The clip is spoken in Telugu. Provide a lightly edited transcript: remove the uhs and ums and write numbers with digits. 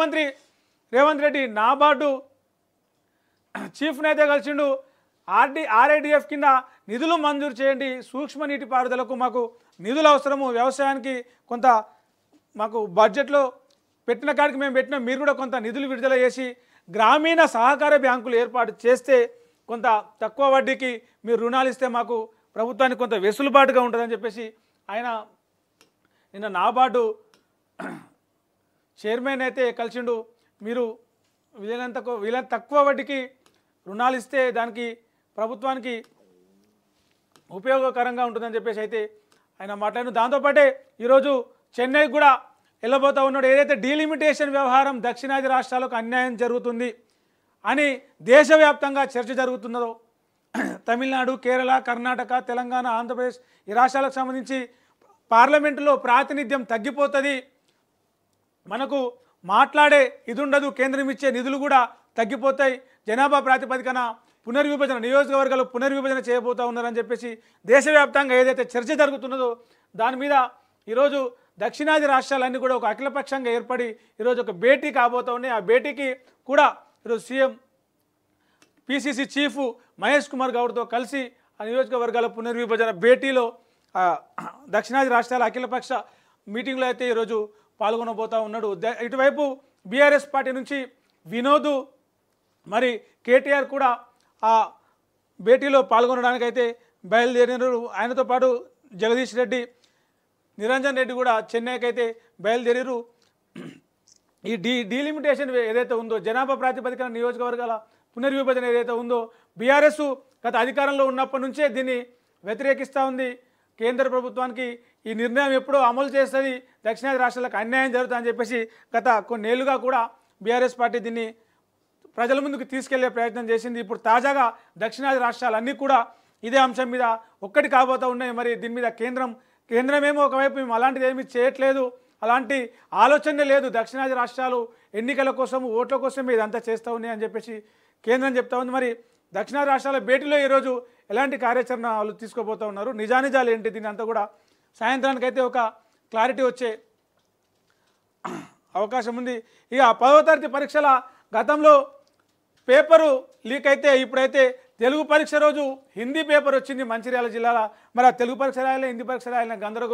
మంత్రి రేవంత్ రెడ్డి నాబార్డు చీఫ్ నైతే కలిసిండు. ఆర్ఐడిఎఫ్ కింద నిధులు మంజూరు చేయండి, సూక్ష్మ నీటిపారుదలకు మాకు నిధులు అవసరము, వ్యవసాయానికి కొంత మాకు బడ్జెట్లో పెట్టిన కాడికి మేము పెట్టినా మీరు కూడా కొంత నిధులు విడుదల చేసి గ్రామీణ సహకార బ్యాంకులు ఏర్పాటు చేస్తే కొంత తక్కువ వడ్డీకి మీరు రుణాలు ఇస్తే మాకు ప్రభుత్వానికి కొంత వెసులుబాటుగా ఉంటుందని చెప్పేసి ఆయన నిన్న నాబార్డు చైర్మన్ అయితే కలిసిండు. మీరు వీళ్ళంత తక్కువ వడ్డీకి రుణాలు ఇస్తే దానికి ప్రభుత్వానికి ఉపయోగకరంగా ఉంటుందని చెప్పేసి అయితే ఆయన మాట్లాడిన. దాంతోపాటే ఈరోజు చెన్నైకి కూడా వెళ్ళబోతూ ఉన్నాడు. ఏదైతే డీలిమిటేషన్ వ్యవహారం దక్షిణాది రాష్ట్రాలకు అన్యాయం జరుగుతుంది అని దేశవ్యాప్తంగా చర్చ జరుగుతున్నదో, తమిళనాడు, కేరళ, కర్ణాటక, తెలంగాణ, ఆంధ్రప్రదేశ్ ఈ రాష్ట్రాలకు సంబంధించి పార్లమెంటులో ప్రాతినిధ్యం తగ్గిపోతుంది, మనకు మాట్లాడే ఇది ఉండదు, కేంద్రం ఇచ్చే నిధులు కూడా తగ్గిపోతాయి, జనాభా ప్రాతిపదికన పునర్విభజన నియోజకవర్గాలు పునర్విభజన చేయబోతూ ఉన్నారని చెప్పేసి దేశవ్యాప్తంగా ఏదైతే చర్చ జరుగుతున్నదో దాని మీద ఈరోజు దక్షిణాది రాష్ట్రాలన్నీ కూడా ఒక అఖిలపక్షంగా ఏర్పడి ఈరోజు ఒక భేటీ కాబోతూ ఉన్నాయి. ఆ భేటీకి కూడా ఈరోజు CM PCC chief Mahesh Kumar గౌడ్తో కలిసి ఆ నియోజకవర్గాల పునర్విభజన భేటీలో దక్షిణాది రాష్ట్రాల అఖిలపక్ష మీటింగ్లో అయితే ఈరోజు పాల్గొనబోతూ ఉన్నాడు. ఇటువైపు బీఆర్ఎస్ పార్టీ నుంచి వినోద్ మరి కేటీఆర్ కూడా ఆ భేటీలో పాల్గొనడానికైతే బయలుదేరినారు. ఆయనతో పాటు జగదీష్ రెడ్డి, నిరంజన్ రెడ్డి కూడా చెన్నైకి అయితే బయలుదేరారు. ఈ డీలిమిటేషన్ ఏదైతే ఉందో, జనాభా ప్రాతిపదికన నియోజకవర్గాల పునర్విభజన ఏదైతే ఉందో, బీఆర్ఎస్ గత అధికారంలో ఉన్నప్పటి నుంచే దీన్ని వ్యతిరేకిస్తూ ఉంది. కేంద్ర ప్రభుత్వానికి ఈ నిర్ణయం ఎప్పుడో అమలు చేస్తుంది, దక్షిణాది రాష్ట్రాలకు అన్యాయం జరుగుతుందని చెప్పేసి గత కొన్నేళ్లుగా కూడా బీఆర్ఎస్ పార్టీ దీన్ని ప్రజల ముందుకు తీసుకెళ్లే ప్రయత్నం చేసింది. ఇప్పుడు తాజాగా దక్షిణాది రాష్ట్రాలన్నీ కూడా ఇదే అంశం మీద ఒక్కటి కాబోతూ ఉన్నాయి. మరి దీని మీద కేంద్రమేమో ఒకవైపు మేము అలాంటిది ఏమీ చేయట్లేదు, అలాంటి ఆలోచనే లేదు, దక్షిణాది రాష్ట్రాలు ఎన్నికల కోసం ఓట్ల కోసం ఇదంతా చేస్తూ ఉన్నాయి అని చెప్పేసి కేంద్రం చెప్తా ఉంది. మరి దక్షిణాది రాష్ట్రాల భేటీలో ఈరోజు ఎలాంటి కార్యాచరణ వాళ్ళు తీసుకోబోతూ ఉన్నారు, నిజానిజాలు ఏంటి, దీని అంతా కూడా సాయంత్రానికైతే ఒక క్లారిటీ వచ్చే అవకాశం ఉంది. ఇక 10వ తరగతి పరీక్షల గతంలో పేపరు లీక్ అయితే ఇప్పుడైతే తెలుగు పరీక్ష రోజు హిందీ పేపర్ వచ్చింది మంచిర్యాల జిల్లాలో. మరి ఆ తెలుగు పరీక్ష రాయాలి, హిందీ పరీక్ష రాయాలని గందరగోళం